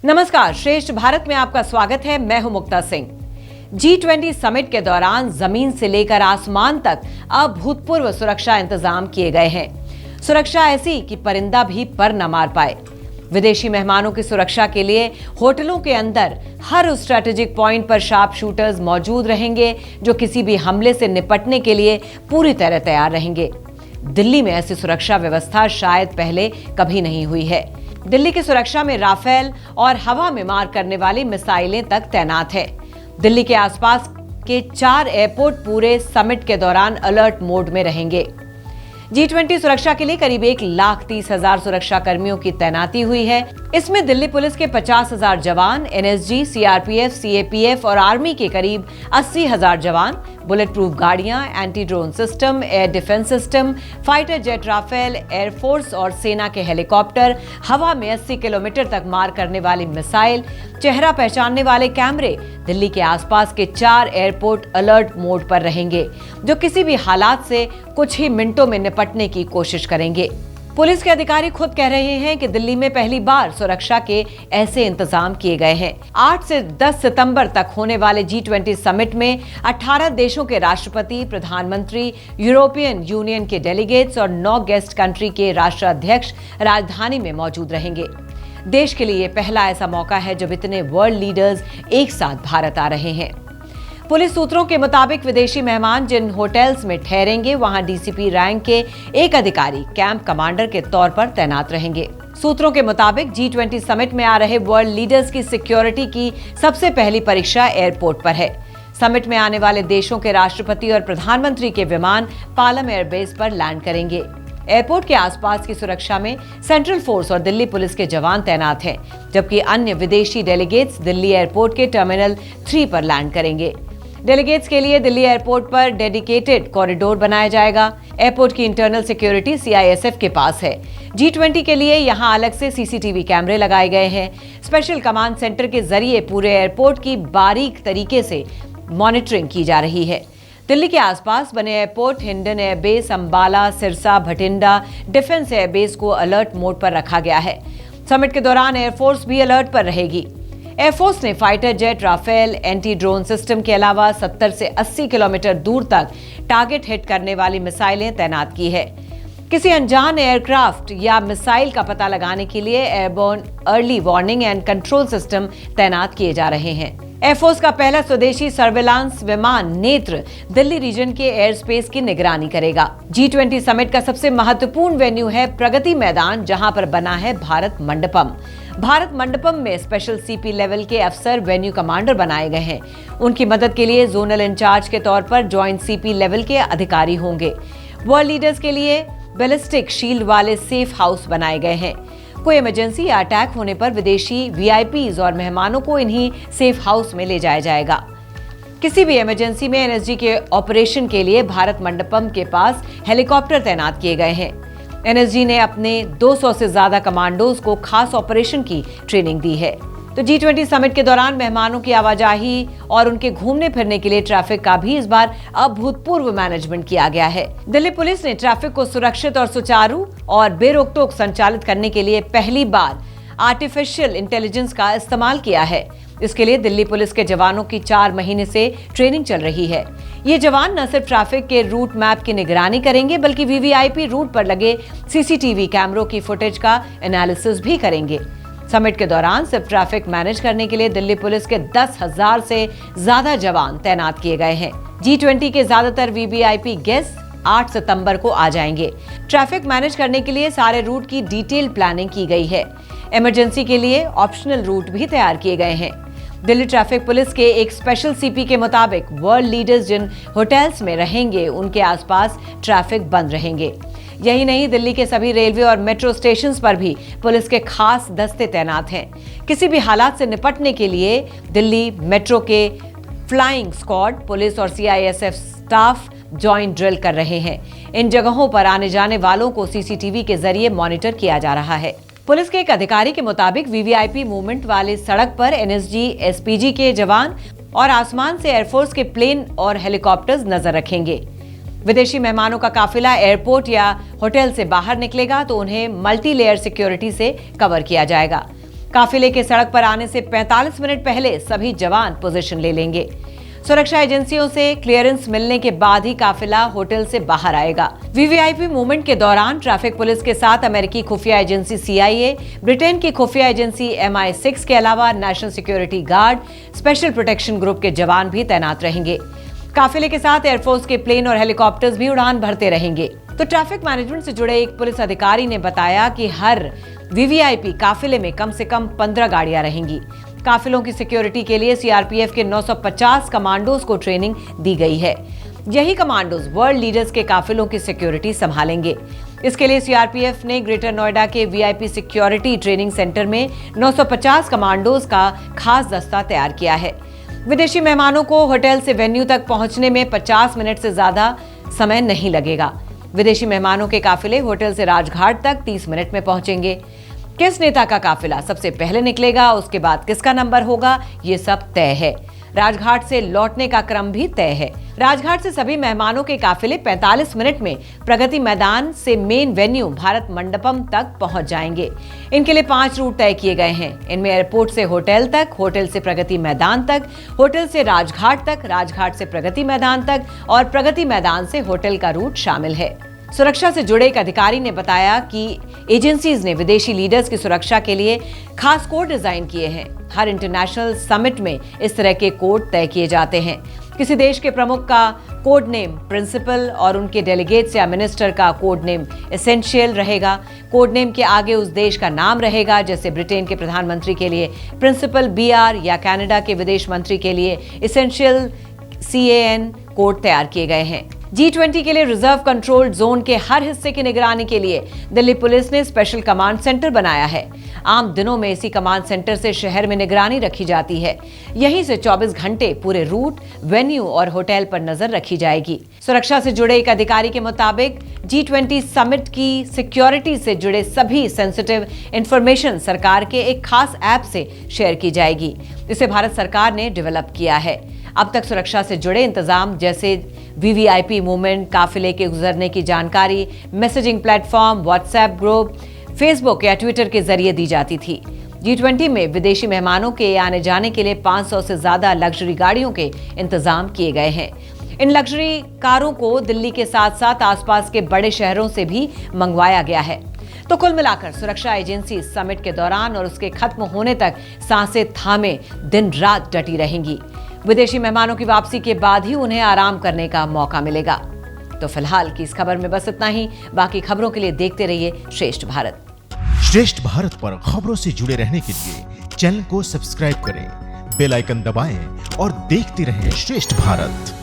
नमस्कार, श्रेष्ठ भारत में आपका स्वागत है। मैं हूं मुक्ता सिंह। G20 समिट के दौरान जमीन से लेकर आसमान तक अभूतपूर्व सुरक्षा इंतजाम किए गए हैं। सुरक्षा ऐसी कि परिंदा भी पर न मार पाए। विदेशी मेहमानों की सुरक्षा के लिए होटलों के अंदर हर स्ट्रेटेजिक पॉइंट पर शार्प शूटर्स मौजूद रहेंगे, जो किसी भी हमले से निपटने के लिए पूरी तरह तैयार रहेंगे। दिल्ली में ऐसी सुरक्षा व्यवस्था शायद पहले कभी नहीं हुई है। दिल्ली की सुरक्षा में राफेल और हवा में मार करने वाली मिसाइलें तक तैनात है। दिल्ली के आसपास के 4 एयरपोर्ट पूरे समिट के दौरान अलर्ट मोड में रहेंगे। G20 सुरक्षा के लिए करीब 1,30,000 सुरक्षा कर्मियों की तैनाती हुई है। इसमें दिल्ली पुलिस के 50,000 जवान, NSG, CRPF, CAPF और आर्मी के करीब 80,000 जवान, बुलेट प्रूफ गाड़ियां, anti drone system, air defence system, fighter jet Rafale, air force और सेना के हेलीकॉप्टर, हवा में 80 किलोमीटर तक मार करने वाली मिसाइल, चेहरा पहचानने वाले कैमरे। दिल्ली के आसपास के 4 एयरपोर्ट अलर्ट मोड पर रहेंगे, जो किसी भी हालात से कुछ ही मिनटों में निपटने की कोशिश करेंगे। पुलिस के अधिकारी खुद कह रहे हैं कि दिल्ली में पहली बार सुरक्षा के ऐसे इंतजाम किए गए हैं। 8 से 10 सितंबर तक होने वाले G20 समिट में 18 देशों के राष्ट्रपति, प्रधानमंत्री, यूरोपियन यूनियन के डेलीगेट्स और 9 गेस्ट कंट्री के राष्ट्राध्यक्ष राजधानी में मौजूद रहेंगे। देश के लिए पहला ऐसा मौका है जब इतने वर्ल्ड लीडर्स एक साथ भारत आ रहे हैं। पुलिस सूत्रों के मुताबिक विदेशी मेहमान जिन होटल्स में ठहरेंगे, वहां DCP रैंक के एक अधिकारी कैंप कमांडर के तौर पर तैनात रहेंगे। सूत्रों के मुताबिक G20 समिट में आ रहे वर्ल्ड लीडर्स की सिक्योरिटी की सबसे पहली परीक्षा एयरपोर्ट पर है। समिट में आने वाले देशों के राष्ट्रपति और प्रधानमंत्री के विमान पालम एयरबेस पर लैंड करेंगे। एयरपोर्ट के आसपास की सुरक्षा में सेंट्रल फोर्स और दिल्ली पुलिस के जवान तैनात हैं, जबकि अन्य विदेशी डेलीगेट्स दिल्ली एयरपोर्ट के टर्मिनल 3 पर लैंड करेंगे। डेलीगेट्स के लिए दिल्ली एयरपोर्ट पर डेडिकेटेड कॉरिडोर बनाया जाएगा। एयरपोर्ट की इंटरनल सिक्योरिटी CISF के पास है। G20 के लिए यहां अलग से CCTV कैमरे लगाए गए हैं। स्पेशल कमांड सेंटर के जरिए पूरे एयरपोर्ट की बारीक तरीके से मॉनिटरिंग की जा रही है। दिल्ली के आसपास बने airport Hindon airbase, Ambala, Sirsa, Bathinda, defence airbase को अलर्ट मोड पर रखा गया है। समिट के दौरान एयरफोर्स भी अलर्ट पर रहेगी। एयरफोर्स ने fighter jet Rafale, anti drone system के अलावा 70 से 80 किलोमीटर दूर तक टारगेट हिट करने वाली मिसाइलें तैनात की है। किसी अनजान एयरक्राफ्ट या मिसाइल का पता लगाने के लिए airborne early warning and control system तैनात किए जा रहे हैं। एयरफोर्स का पहला स्वदेशी सर्वेलांस विमान नेत्र दिल्ली रीजन के एयर स्पेस की निगरानी करेगा। G20 समिट का सबसे महत्वपूर्ण वेन्यू है प्रगति मैदान, जहां पर बना है भारत मंडपम। भारत मंडपम में स्पेशल CP लेवल के अफसर वेन्यू कमांडर बनाए गए हैं। उनकी मदद के लिए जोनल इंचार्ज के तौर पर जॉइंट CP लेवल के अधिकारी होंगे। वर्ल्ड लीडर्स के लिए बैलिस्टिक शील्ड वाले सेफ हाउस बनाए गए हैं। कोई इमरजेंसी या अटैक होने पर विदेशी VIPs और मेहमानों को इन्हीं सेफ हाउस में ले जाया जाएगा। किसी भी इमरजेंसी में NSG के ऑपरेशन के लिए भारत मंडपम के पास हेलीकॉप्टर तैनात किए गए हैं। NSG ने अपने 200 से ज्यादा कमांडोज को खास ऑपरेशन की ट्रेनिंग दी है। तो G20 समिट के दौरान मेहमानों की आवाजाही और उनके घूमने फिरने के लिए ट्रैफिक का भी इस बार अभूतपूर्व मैनेजमेंट किया गया है। दिल्ली पुलिस ने ट्रैफिक को सुरक्षित और सुचारू और बेरोक-टोक संचालित करने के लिए पहली बार आर्टिफिशियल इंटेलिजेंस का इस्तेमाल किया है। इसके लिए दिल्ली पुलिस के जवानों की 4 महीने से ट्रेनिंग चल रही है। ये जवान न सिर्फ ट्रैफिक के रूट मैप की निगरानी करेंगे, बल्कि VVIP रूट पर लगे CCTV कैमरों की फुटेज का एनालिसिस भी करेंगे। समिट के दौरान सिर्फ ट्रैफिक मैनेज करने के लिए दिल्ली पुलिस के 10,000 से ज्यादा जवान तैनात किए गए हैं। G20 के ज्यादातर VVIP गेस्ट 8 सितंबर को आ जाएंगे। ट्रैफिक मैनेज करने के लिए सारे रूट की डिटेल प्लानिंग की गई है। इमरजेंसी के लिए ऑप्शनल रूट भी तैयार किए गए हैं। दिल्ली ट्रैफिक पुलिस के एक स्पेशल CP के मुताबिक वर्ल्ड लीडर्स जिन होटल्स में रहेंगे, उनके आसपास ट्रैफिक बंद रहेंगे। यही नहीं, दिल्ली के सभी रेलवे और मेट्रो स्टेशंस पर भी पुलिस के खास दस्ते तैनात हैं। किसी भी हालात से निपटने के लिए दिल्ली मेट्रो के फ्लाइंग स्क्वाड, पुलिस और CISF स्टाफ जॉइंट ड्रिल कर रहे हैं। इन जगहों पर आने जाने वालों को CCTV के जरिए मॉनिटर किया जा रहा है। पुलिस के एक अधिकारी के मुताबिक VVIP मूवमेंट वाली सड़क पर NSG, SPG के जवान और आसमान से एयरफोर्स के प्लेन और हेलीकॉप्टर्स नजर रखेंगे। विदेशी मेहमानों का काफिला एयरपोर्ट या होटल से बाहर निकलेगा तो उन्हें मल्टी लेयर सिक्योरिटी से कवर किया जाएगा। काफिले के सड़क पर आने से 45 मिनट पहले सभी जवान पोजीशन ले लेंगे। सुरक्षा एजेंसियों से क्लियरेंस मिलने के बाद ही काफिला होटल से बाहर आएगा। वीवीआईपी मूवमेंट के दौरान ट्रैफिक पुलिस के साथ अमेरिकी खुफिया एजेंसी CIA, ब्रिटेन की खुफिया एजेंसी MI6 के अलावा national security guard, special protection group के जवान भी तैनात रहेंगे। काफिले के साथ एयरफोर्स के प्लेन और हेलीकॉप्टर्स भी उड़ान भरते रहेंगे। तो ट्रैफिक मैनेजमेंट से जुड़े एक पुलिस अधिकारी ने बताया कि हर वीवीआईपी काफिले में कम से कम 15 गाड़ियां रहेंगी। काफिलों की सिक्योरिटी के लिए सीआरपीएफ के 950 कमांडोज को ट्रेनिंग दी गई है। यही कमांडोज वर्ल्ड लीडर्स के काफिलों की सिक्योरिटी संभालेंगे। इसके लिए सीआरपीएफ ने ग्रेटर नोएडा के वीआईपी सिक्योरिटी ट्रेनिंग सेंटर में 950 कमांडोज का खास दस्ता तैयार किया है। विदेशी मेहमानों को होटल से वेन्यू तक पहुंचने में 50 मिनट से ज्यादा समय नहीं लगेगा। विदेशी मेहमानों के काफिले होटल से राजघाट तक 30 मिनट में पहुंचेंगे। किस नेता का काफिला सबसे पहले निकलेगा, उसके बाद किसका नंबर होगा, ये सब तय है। राजघाट से लौटने का क्रम भी तय है। राजघाट से सभी मेहमानों के काफिले 45 मिनट में प्रगति मैदान से मेन वेन्यू भारत मंडपम तक पहुंच जाएंगे। इनके लिए 5 रूट तय किए गए हैं। इनमें एयरपोर्ट से होटल तक, होटल से प्रगति मैदान तक, होटल से राजघाट तक, राजघाट से प्रगति मैदान तक और प्रगति मैदान से होटल का रूट शामिल है। सुरक्षा से जुड़े एक अधिकारी ने बताया कि एजेंसीज ने विदेशी लीडर्स की सुरक्षा के लिए खास कोड डिजाइन किए हैं। हर इंटरनेशनल समिट में इस तरह के कोड तय किए जाते हैं। किसी देश के प्रमुख का कोड नेम प्रिंसिपल और उनके डेलीगेट्स या मिनिस्टर का कोड नेम एसेंशियल रहेगा। कोड नेम के आगे उस देश का नाम रहेगा। जैसे ब्रिटेन के प्रधानमंत्री के लिए प्रिंसिपल BR या कनाडा के विदेश मंत्री के लिए एसेंशियल CAN कोड तैयार किए गए हैं। G20 के लिए रिजर्व कंट्रोल जोन के हर हिस्से की निगरानी के लिए दिल्ली पुलिस ने स्पेशल कमांड सेंटर बनाया है। आम दिनों में इसी कमांड सेंटर से शहर में निगरानी रखी जाती है। यहीं से 24 घंटे पूरे रूट, वेन्यू और होटल पर नजर रखी जाएगी। सुरक्षा से जुड़े एक अधिकारी के मुताबिक G20 समिट की सिक्योरिटी से जुड़े सभी सेंसिटिव इंफॉर्मेशन सरकार के एक खास ऐप से शेयर की जाएगी। इसे भारत सरकार ने डेवलप किया है। अब तक सुरक्षा से जुड़े इंतजाम जैसे वीवीआईपी मूवमेंट, काफिले के गुजरने की जानकारी messaging platform, WhatsApp group, Facebook या ट्विटर के जरिए दी जाती थी। G20 में विदेशी मेहमानों के आने जाने के लिए 500 से ज्यादा लग्जरी गाड़ियों के इंतजाम किए गए हैं। इन लग्जरी कारों को दिल्ली के साथ साथ आसपास के बड़े शहरों से भी मंगवाया गया है। तो कुल मिलाकर सुरक्षा एजेंसी समिट के दौरान और उसके खत्म होने तक सांसें थामे दिन रात डटी रहेंगी। विदेशी मेहमानों की वापसी के बाद ही उन्हें आराम करने का मौका मिलेगा। तो फिलहाल की इस खबर में बस इतना ही। बाकी खबरों के लिए देखते रहिए श्रेष्ठ भारत। श्रेष्ठ भारत पर खबरों से जुड़े रहने के लिए चैनल को सब्सक्राइब करें, बेल आइकन दबाएं और देखते रहें श्रेष्ठ भारत।